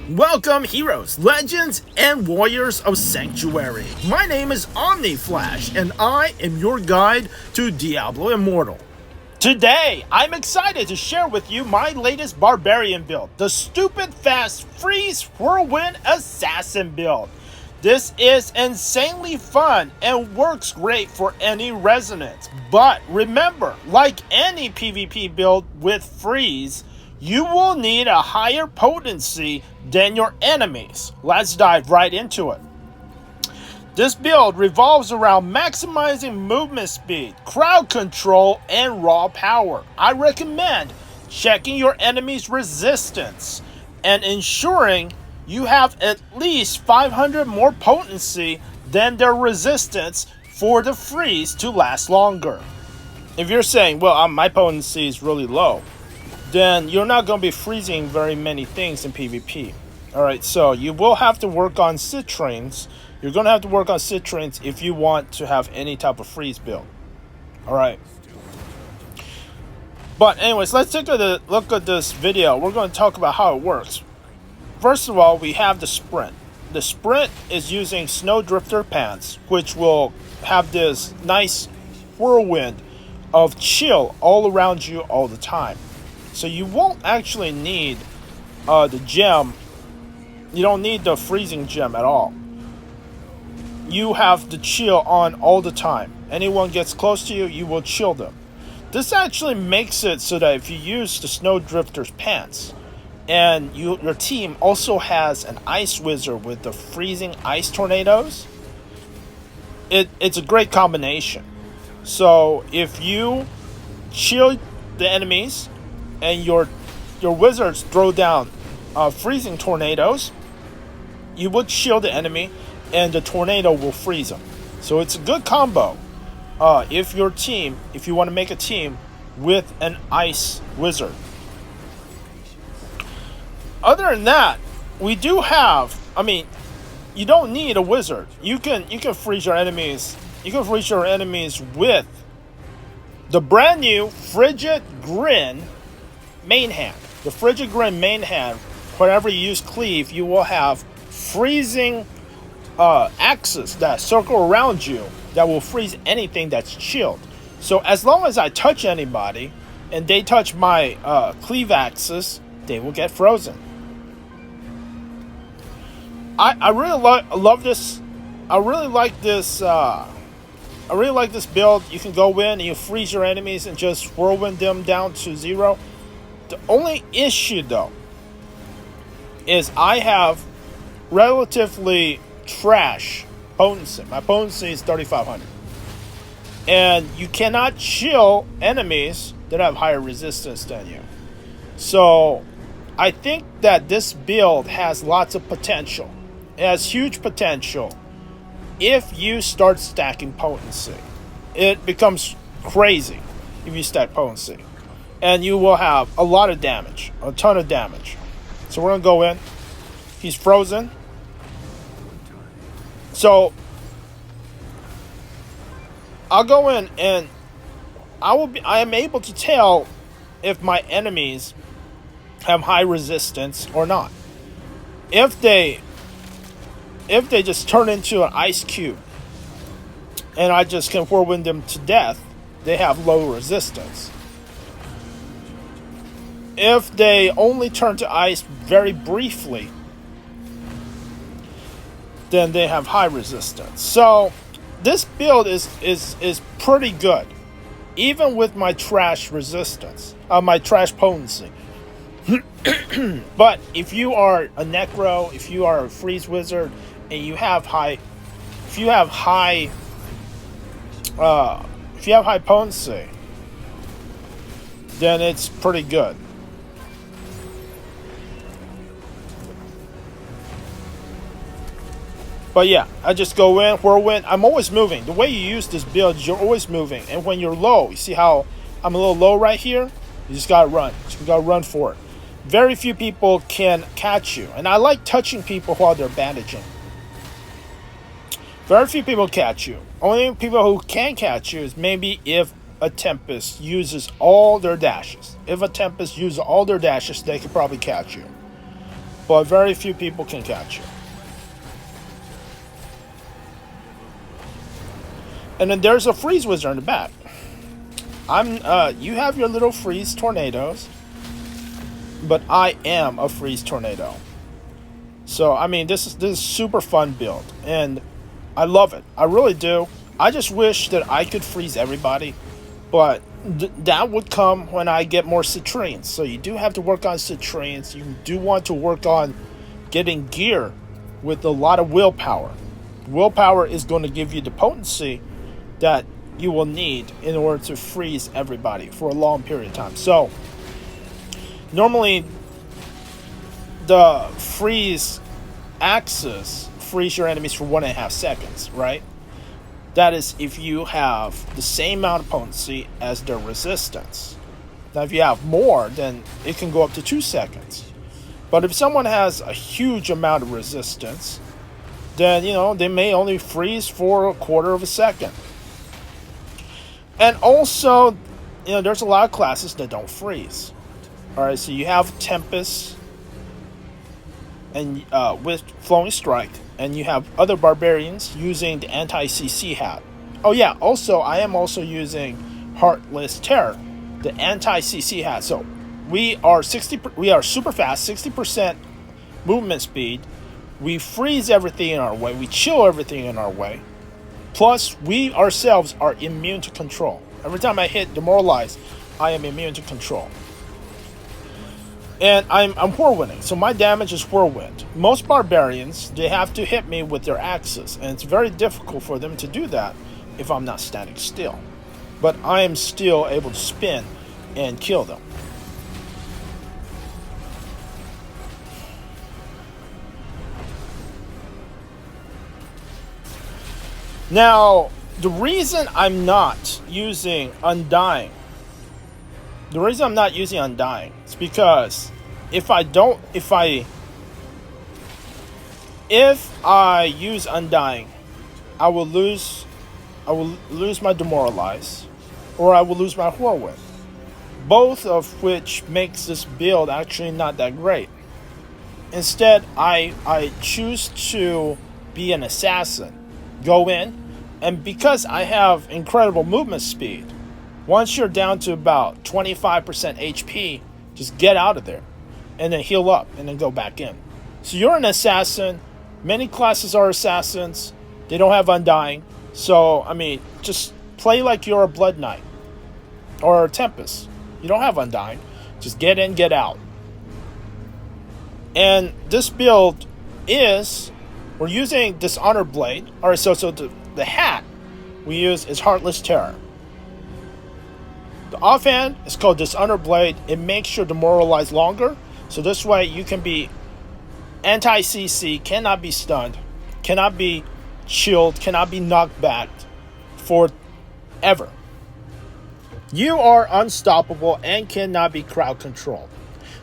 Welcome, heroes, legends, and warriors of Sanctuary. My name is OmniFlash, and I am your guide to Diablo Immortal. Today, I'm excited to share with you my latest Barbarian build, the stupid fast freeze Whirlwind assassin build. This is insanely fun and works great for any resonance, but remember, like any PvP build with freeze, you will need a higher potency than your enemies. Let's dive right into it. This build revolves around maximizing movement speed, crowd control, and raw power. I recommend checking your enemy's resistance and ensuring you have at least 500 more potency than their resistance for the freeze to last longer. If you're saying, well, my potency is really low, then you're not going to be freezing very many things in PvP. Alright, so you will have to work on citrains. You're going to have to work on citrains if you want to have any type of freeze build. Alright. But anyways, let's take a look at this video. We're going to talk about how it works. First of all, we have the sprint. The sprint is using Snowdrifter pants, which will have this nice whirlwind of chill all around you all the time. So you won't actually need the gem. You don't need the freezing gem at all. You have the chill on all the time. Anyone gets close to you, you will chill them. This actually makes it so that if you use the Snowdrifter's pants, and your team also has an ice wizard with the freezing ice tornadoes, it's a great combination. So if you chill the enemies, and your wizards throw down freezing tornadoes, you would shield the enemy and the tornado will freeze them. So it's a good combo if you want to make a team with an ice wizard. Other than that, we do have, you don't need a wizard. You can freeze your enemies. You can freeze your enemies with the brand new Frigid Grin Mainhand. The Frigid Grin Mainhand, whenever you use cleave, you will have freezing axes that circle around you that will freeze anything that's chilled. So as long as I touch anybody and they touch my cleave axis, they will get frozen. I really love this. I really like this build. You can go in and you freeze your enemies and just whirlwind them down to 0. The only issue, though, is I have relatively trash potency. My potency is 3,500. And you cannot chill enemies that have higher resistance than you. So, I think that this build has lots of potential. It has huge potential if you start stacking potency. It becomes crazy if you stack potency. And you will have a lot of damage, a ton of damage. So we're gonna go in. He's frozen. So I'll go in and I am able to tell if my enemies have high resistance or not. If they just turn into an ice cube and I just can whirlwind them to death, they have low resistance. If they only turn to ice very briefly, then they have high resistance. So this build is pretty good, even with my trash resistance, my trash potency. But if you are a necro, if you are a freeze wizard, and you have high potency, then it's pretty good. But yeah, I just go in, whirlwind. I'm always moving. The way you use this build is you're always moving. And when you're low, you see how I'm a little low right here? You just gotta run. You gotta run for it. Very few people can catch you. And I like touching people while they're bandaging. Very few people catch you. Only people who can catch you is maybe if a Tempest uses all their dashes. If a Tempest uses all their dashes, they could probably catch you. but very few people can catch you. And then there's a freeze wizard in the back. You have your little freeze tornadoes, but I am a freeze tornado. So I mean, this is super fun build, and I love it. I really do. I just wish that I could freeze everybody, but that would come when I get more citrines. So you do have to work on citrines. You do want to work on getting gear with a lot of willpower. Willpower is going to give you the potency that you will need in order to freeze everybody for a long period of time. So normally the freeze axis freeze your enemies for 1.5 seconds, right? That is if you have the same amount of potency as their resistance. Now if you have more, then it can go up to 2 seconds. But if someone has a huge amount of resistance, then they may only freeze for 1/4 second. And also, there's a lot of classes that don't freeze. Alright, so you have Tempest and with Flowing Strike, and you have other barbarians using the anti-CC hat. Oh yeah, also I am also using Heartless Terror, the anti-CC hat. So we are super fast, 60% movement speed. We freeze everything in our way. We chill everything in our way. Plus, we ourselves are immune to control. Every time I hit Demoralize, I am immune to control. And I'm Whirlwinding, so my damage is Whirlwind. Most barbarians, they have to hit me with their axes, and it's very difficult for them to do that if I'm not standing still. But I am still able to spin and kill them. Now, the reason I'm not using Undying, is because if I use Undying, I will lose my Demoralize, or I will lose my Whirlwind. Both of which makes this build actually not that great. Instead, I choose to be an assassin. Go in, and because I have incredible movement speed, once you're down to about 25% HP, just get out of there and then heal up and then go back in. So you're an assassin. Many classes are assassins. They don't have Undying. So, I mean, just play like you're a Blood Knight or a Tempest. You don't have Undying. Just get in, get out. And this build is... we're using Dishonor Blade. Alright, so the hat we use is Heartless Terror. The offhand is called Dishonor Blade. It makes your Demoralize longer. So this way you can be anti-CC, cannot be stunned, cannot be chilled, cannot be knocked back forever. You are unstoppable and cannot be crowd controlled.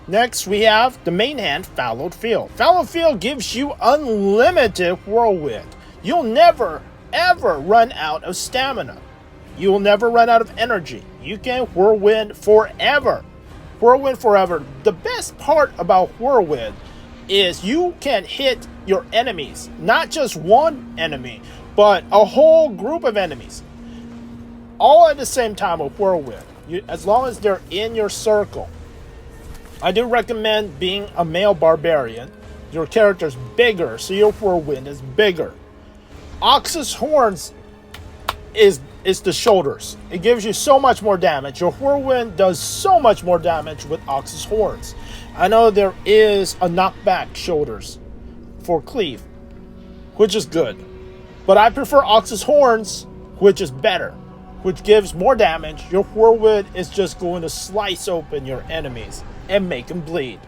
Next, we have the Mainhand, Fallowed Field. Fallowed Field gives you unlimited Whirlwind. You'll never, ever run out of stamina. You will never run out of energy. You can Whirlwind forever. Whirlwind forever. The best part about Whirlwind is you can hit your enemies. Not just one enemy, but a whole group of enemies. All at the same time with Whirlwind. As long as they're in your circle. I do recommend being a male barbarian. Your character's bigger, so your Whirlwind is bigger. Ox's Horns is the shoulders. It gives you so much more damage. Your Whirlwind does so much more damage with Ox's Horns. I know there is a knockback shoulders for cleave, which is good. But I prefer Ox's Horns, which is better, which gives more damage. Your Whirlwind is just going to slice open your enemies and make them bleed.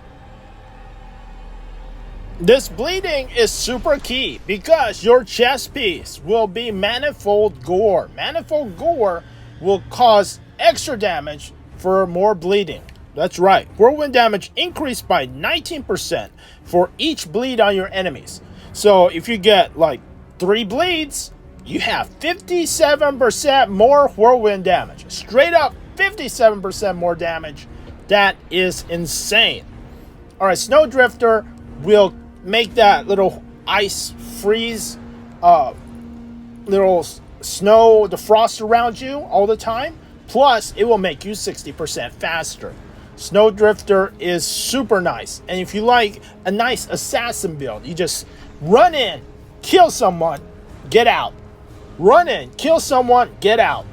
This bleeding is super key because your chest piece will be Manifold Gore. Manifold Gore will cause extra damage for more bleeding. That's right. Whirlwind damage increased by 19% for each bleed on your enemies. So if you get like 3 bleeds, you have 57% more Whirlwind damage. Straight up 57% more damage. That is insane. Alright, Snowdrifter will make that little ice freeze, little snow, the frost around you all the time. Plus, it will make you 60% faster. Snowdrifter is super nice. And if you like a nice assassin build, you just run in, kill someone, get out. Run in, kill someone, get out.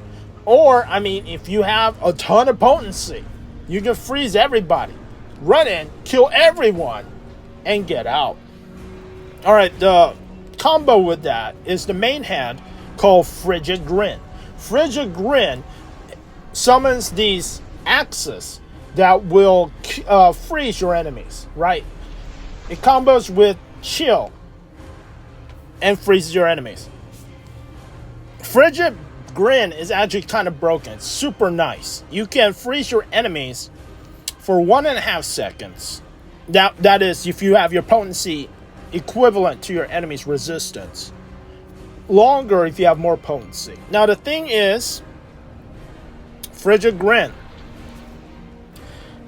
Or, I mean, if you have a ton of potency, you can freeze everybody. Run in, kill everyone, and get out. Alright, the combo with that is the main hand called Frigid Grin. Frigid Grin summons these axes that will freeze your enemies, right? It combos with chill and freezes your enemies. Frigid Grin is actually kind of broken. It's super nice. You can freeze your enemies for 1.5 seconds. That is if you have your potency equivalent to your enemy's resistance. Longer if you have more potency. Now the thing is, Frigid Grin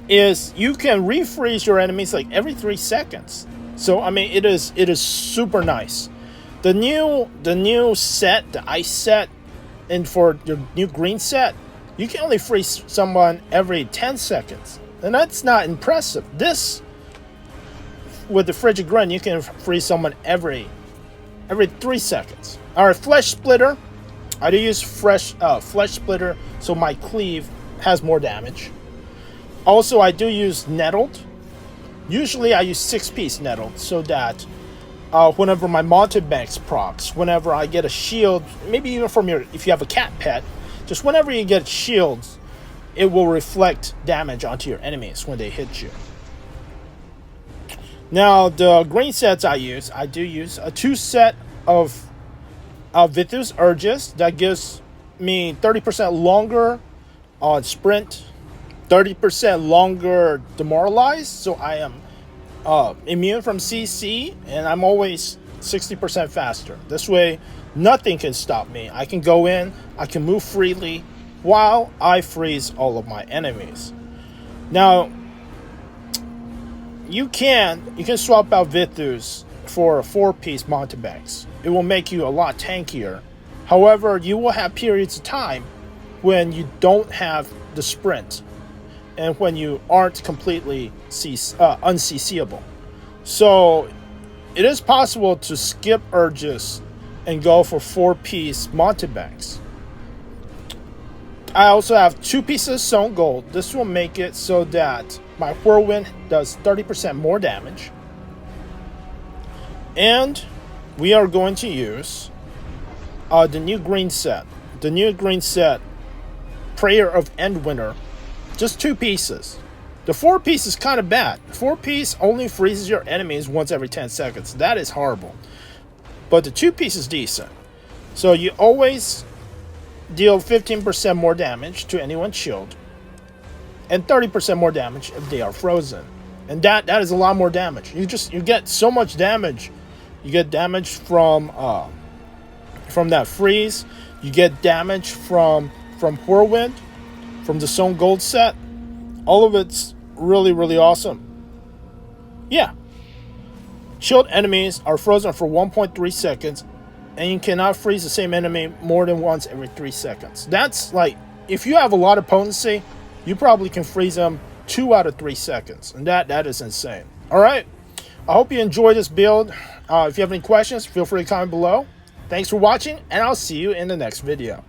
is you can refreeze your enemies like every 3 seconds. So I mean it is super nice. The new set, the ice set, and for your new green set, you can only freeze someone every 10 seconds. And that's not impressive. This, with the Frigid Grin, you can freeze someone every 3 seconds. Alright, Flesh Splitter. I do use Flesh Splitter so my cleave has more damage. Also, I do use Nettled. Usually I use 6-piece Nettled so that whenever my mountebanks procs, whenever I get a shield, maybe even from if you have a cat pet, just whenever you get shields, it will reflect damage onto your enemies when they hit you. Now, the green sets I do use a 2 set of Vithus Urges that gives me 30% longer on sprint, 30% longer demoralized, so I am immune from CC, and I'm always 60% faster. This way, nothing can stop me. I can go in, I can move freely, while I freeze all of my enemies. Now, you can swap out Vithus for a 4-piece mountebanks. It will make you a lot tankier. However, you will have periods of time when you don't have the sprint, and when you aren't completely unCCable. So it is possible to skip Urges and go for 4-piece mountebanks. I also have 2 pieces of Stone Gold. This will make it so that my Whirlwind does 30% more damage. And we are going to use the new green set. The new green set, Prayer of Endwinter. Just 2 pieces. The 4-piece is kind of bad. 4-piece only freezes your enemies once every 10 seconds. That is horrible. But the 2-piece is decent. So you always deal 15% more damage to anyone's shield, and 30% more damage if they are frozen. And that is a lot more damage. You get so much damage. You get damage from that freeze. You get damage from Whirlwind, from the Stone Gold set. All of it's really, really awesome. Yeah. Shield enemies are frozen for 1.3 seconds, and you cannot freeze the same enemy more than once every 3 seconds. That's like, if you have a lot of potency, you probably can freeze them 2 out of 3 seconds. And that is insane. Alright, I hope you enjoyed this build. If you have any questions, feel free to comment below. Thanks for watching, and I'll see you in the next video.